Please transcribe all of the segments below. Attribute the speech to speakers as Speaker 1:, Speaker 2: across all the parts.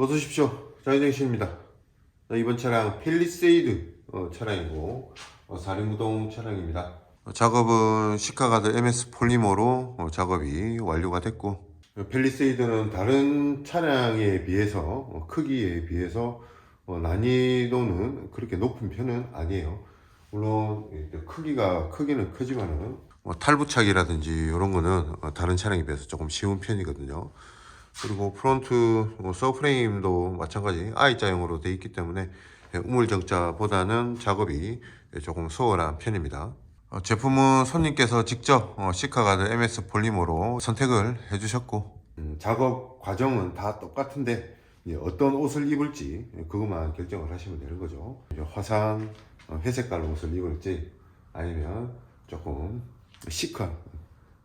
Speaker 1: 어서 오십시오. 장인정신입니다. 이번 차량 팰리세이드 차량이고 4륜구동 차량입니다. 작업은 시카가드 MS 폴리머로 작업이 완료가 됐고, 팰리세이드는 다른 차량에 비해서 크기에 비해서 난이도는 그렇게 높은 편은 아니에요. 물론 크기는 크지만은 탈부착이라든지 이런 거는 다른 차량에 비해서 조금 쉬운 편이거든요. 그리고 프론트 서프레임도 마찬가지 I자형으로 되어 있기 때문에 우물정자보다는 작업이 조금 수월한 편입니다. 제품은 손님께서 직접 시카가드 MS 폴리머로 선택을 해주셨고, 작업 과정은 다 똑같은데 어떤 옷을 입을지 그것만 결정을 하시면 되는 거죠. 화사한 회색깔 옷을 입을지 아니면 조금 시크한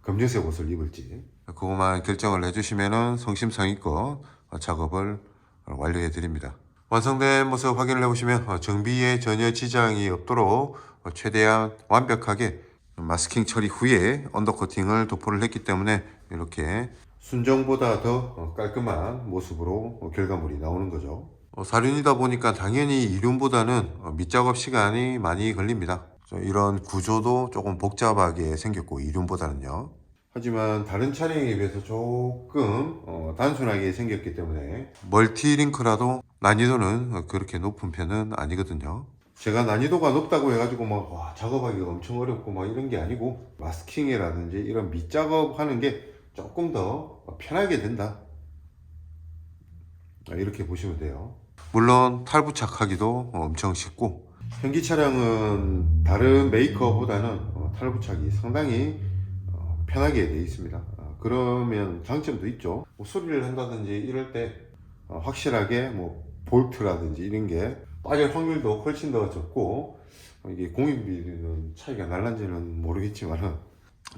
Speaker 1: 검정색 옷을 입을지 그것만 결정을 해주시면 성심성의껏 작업을 완료해 드립니다. 완성된 모습 확인을 해보시면 정비에 전혀 지장이 없도록 최대한 완벽하게 마스킹 처리 후에 언더코팅을 도포를 했기 때문에 이렇게 순정보다 더 깔끔한 모습으로 결과물이 나오는 거죠. 4륜이다 보니까 당연히 2륜보다는 밑작업 시간이 많이 걸립니다. 이런 구조도 조금 복잡하게 생겼고 2륜보다는요. 하지만 다른 차량에 비해서 조금 단순하게 생겼기 때문에 멀티링크라도 난이도는 그렇게 높은 편은 아니거든요. 제가 난이도가 높다고 해가지고 막 작업하기가 엄청 어렵고 막 이런 게 아니고, 마스킹이라든지 이런 밑작업 하는 게 조금 더 편하게 된다, 이렇게 보시면 돼요. 물론 탈부착하기도 엄청 쉽고, 현기 차량은 다른 메이커보다는 탈부착이 상당히 편하게 되어 있습니다. 그러면 장점도 있죠. 수리를 한다든지 이럴 때 확실하게 볼트라든지 이런 게 빠질 확률도 훨씬 더 적고, 이게 공인비는 차이가 날란지는 모르겠지만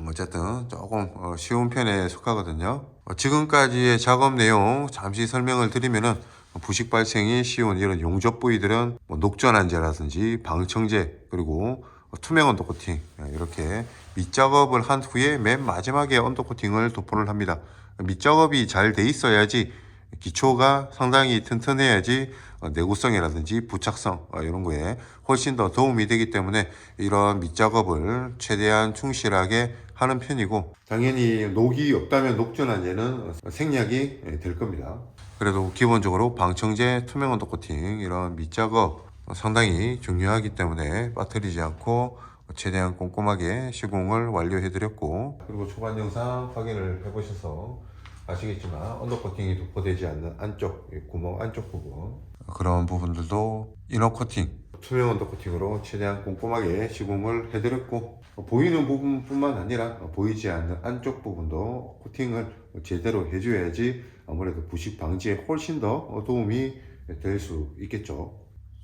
Speaker 1: 어쨌든 조금 쉬운 편에 속하거든요. 지금까지의 작업 내용 잠시 설명을 드리면은, 부식 발생이 쉬운 이런 용접 부위들은 녹전환제라든지 방청제, 그리고 투명 언더코팅, 이렇게 밑작업을 한 후에 맨 마지막에 언더코팅을 도포를 합니다. 밑작업이 잘 돼 있어야지, 기초가 상당히 튼튼해야지 내구성이라든지 부착성 이런 거에 훨씬 더 도움이 되기 때문에 이런 밑작업을 최대한 충실하게 하는 편이고, 당연히 녹이 없다면 녹전환제는 생략이 될 겁니다. 그래도 기본적으로 방청제, 투명 언더코팅 이런 밑작업 상당히 중요하기 때문에 빠뜨리지 않고 최대한 꼼꼼하게 시공을 완료해 드렸고, 그리고 초반 영상 확인을 해 보셔서 아시겠지만 언더코팅이 도포되지 않는 안쪽 구멍 안쪽 부분, 그런 부분들도 이너 코팅, 투명 언더코팅으로 최대한 꼼꼼하게 시공을 해 드렸고, 보이는 부분뿐만 아니라 보이지 않는 안쪽 부분도 코팅을 제대로 해줘야지 아무래도 부식 방지에 훨씬 더 도움이 될 수 있겠죠.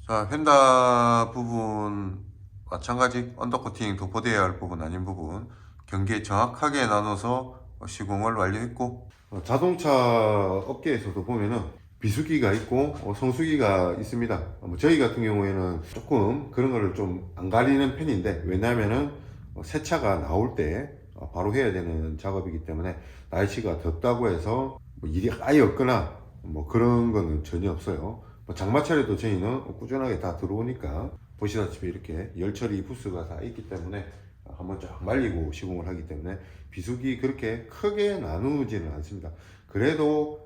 Speaker 1: 자, 휀다 부분 마찬가지 언더코팅 도포되어야 할 부분 아닌 부분 경계 정확하게 나눠서 시공을 완료했고, 자동차 업계에서도 보면은 비수기가 있고 성수기가 있습니다. 저희 같은 경우에는 조금 그런 거를 좀 안 가리는 편인데, 왜냐하면은 새 차가 나올 때 바로 해야 되는 작업이기 때문에, 날씨가 덥다고 해서 일이 아예 없거나 그런 거는 전혀 없어요. 장마철에도 저희는 꾸준하게 다 들어오니까 보시다시피 이렇게 열처리 부스가 다 있기 때문에 한번 쫙 말리고 시공을 하기 때문에 비수기 그렇게 크게 나누지는 않습니다. 그래도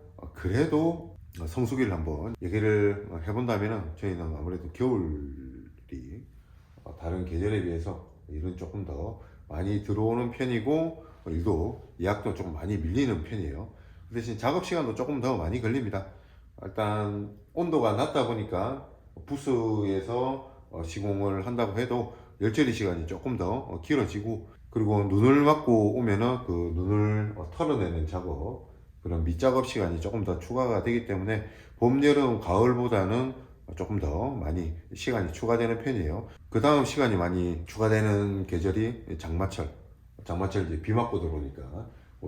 Speaker 1: 성수기를 한번 얘기를 해본다면, 저희는 아무래도 겨울이 다른 계절에 비해서 일은 조금 더 많이 들어오는 편이고, 일도 예약도 조금 많이 밀리는 편이에요. 그 대신 작업 시간도 조금 더 많이 걸립니다. 일단 온도가 낮다 보니까 부스에서 시공을 한다고 해도 열처리 시간이 조금 더 길어지고, 그리고 눈을 맞고 오면은 그 눈을 털어내는 작업, 그런 밑작업 시간이 조금 더 추가가 되기 때문에 봄, 여름, 가을보다는 조금 더 많이 시간이 추가되는 편이에요. 그 다음 시간이 많이 추가되는 계절이 장마철 이제 비 맞고 들어오니까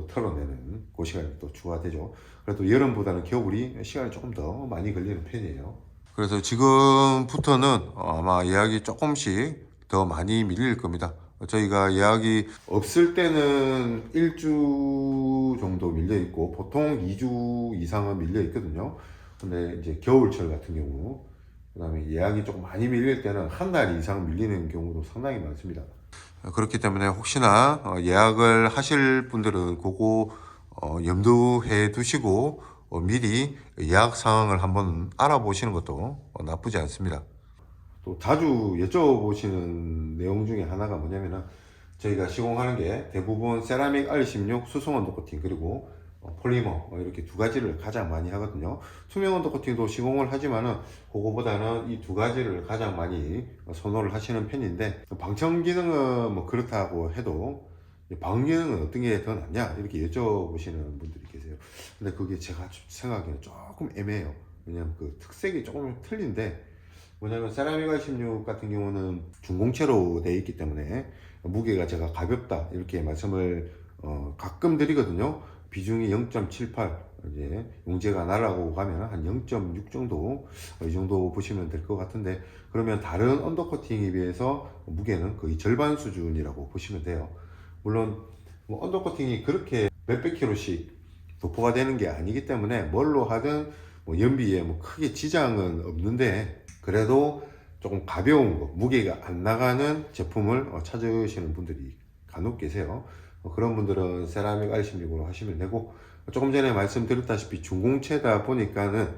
Speaker 1: 털어내는 그 시간이 또 추가되죠. 그래도 여름보다는 겨울이 시간이 조금 더 많이 걸리는 편이에요. 그래서 지금부터는 아마 예약이 조금씩 더 많이 밀릴 겁니다. 저희가 예약이 없을 때는 1주 정도 밀려 있고, 보통 2주 이상은 밀려 있거든요. 근데 이제 겨울철 같은 경우, 그다음에 예약이 조금 많이 밀릴 때는 한 달 이상 밀리는 경우도 상당히 많습니다. 그렇기 때문에 혹시나 예약을 하실 분들은 그거 염두해 두시고 미리 예약 상황을 한번 알아보시는 것도 나쁘지 않습니다. 또 자주 여쭤보시는 내용 중에 하나가 뭐냐면은, 저희가 시공하는 게 대부분 세라믹 R16 수성 언더 코팅 그리고 폴리머 이렇게 두 가지를 가장 많이 하거든요. 투명 언더 코팅도 시공을 하지만은 그거보다는 이 두 가지를 가장 많이 선호를 하시는 편인데, 방청 기능은 뭐 그렇다고 해도 방음 기능은 어떤 게 더 낫냐 이렇게 여쭤보시는 분들이 계세요. 근데 그게 제가 생각하기에는 조금 애매해요. 왜냐면 그 특색이 조금 틀린데, 뭐냐면 세라믹 R16 같은 경우는 중공채로 되어 있기 때문에 무게가 제가 가볍다 이렇게 말씀을 가끔 드리거든요. 비중이 0.78, 이제 용재가 날아가고 가면 한 0.6 정도, 이 정도 보시면 될 것 같은데, 그러면 다른 언더코팅에 비해서 무게는 거의 절반 수준이라고 보시면 돼요. 물론 뭐 언더코팅이 그렇게 몇백 킬로씩 도포가 되는 게 아니기 때문에 뭘로 하든 뭐 연비에 뭐 크게 지장은 없는데, 그래도 조금 가벼운 거, 무게가 안 나가는 제품을 찾으시는 분들이 간혹 계세요. 그런 분들은 세라믹 R16으로 하시면 되고, 조금 전에 말씀드렸다시피 중공채다 보니까는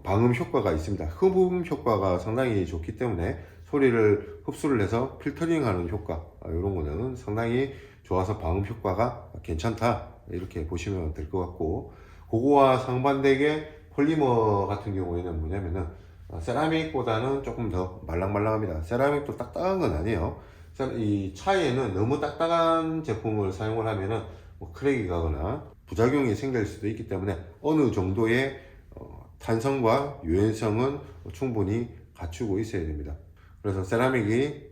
Speaker 1: 방음 효과가 있습니다. 흡음 효과가 상당히 좋기 때문에 소리를 흡수를 해서 필터링하는 효과, 이런 거는 상당히 좋아서 방음 효과가 괜찮다 이렇게 보시면 될 것 같고, 그거와 상반되게 폴리머 같은 경우에는 뭐냐면은 세라믹보다는 조금 더 말랑말랑합니다. 세라믹도 딱딱한 건 아니에요. 이 차에는 너무 딱딱한 제품을 사용을 하면은 뭐 크랙이 가거나 부작용이 생길 수도 있기 때문에 어느 정도의 탄성과 유연성은 충분히 갖추고 있어야 됩니다. 그래서 세라믹이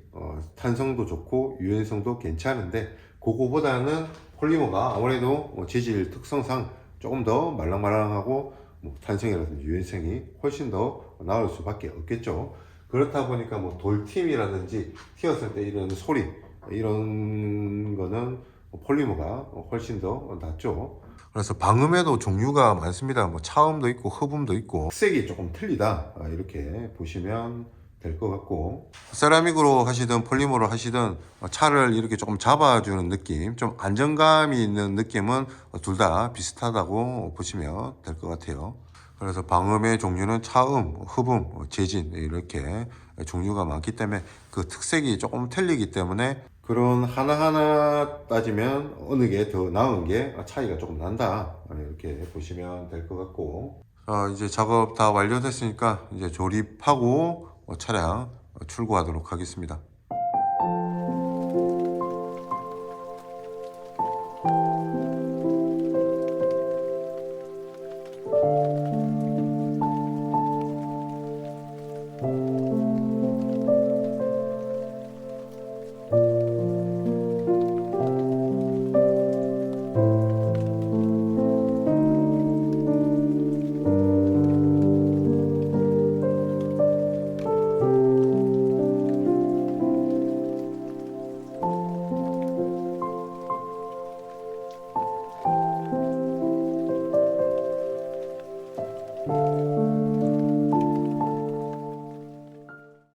Speaker 1: 탄성도 좋고 유연성도 괜찮은데, 그거보다는 폴리머가 아무래도 재질 특성상 조금 더 말랑말랑하고 뭐 탄성이라든지 유연성이 훨씬 더 나을 수밖에 없겠죠. 그렇다 보니까 뭐 돌팀이라든지 튀었을 때 이런 소리, 이런 거는 폴리머가 훨씬 더 낫죠. 그래서 방음에도 종류가 많습니다. 뭐 차음도 있고 흡음도 있고 색이 조금 틀리다 이렇게 보시면 될 것 같고, 세라믹으로 하시든 폴리머로 하시든 차를 이렇게 조금 잡아주는 느낌, 좀 안정감이 있는 느낌은 둘 다 비슷하다고 보시면 될 것 같아요. 그래서 방음의 종류는 차음, 흡음, 재진 이렇게 종류가 많기 때문에 그 특색이 조금 틀리기 때문에 그런 하나하나 따지면 어느 게 더 나은 게 차이가 조금 난다 이렇게 보시면 될 것 같고, 이제 작업 다 완료됐으니까 이제 조립하고 차량 출고하도록 하겠습니다.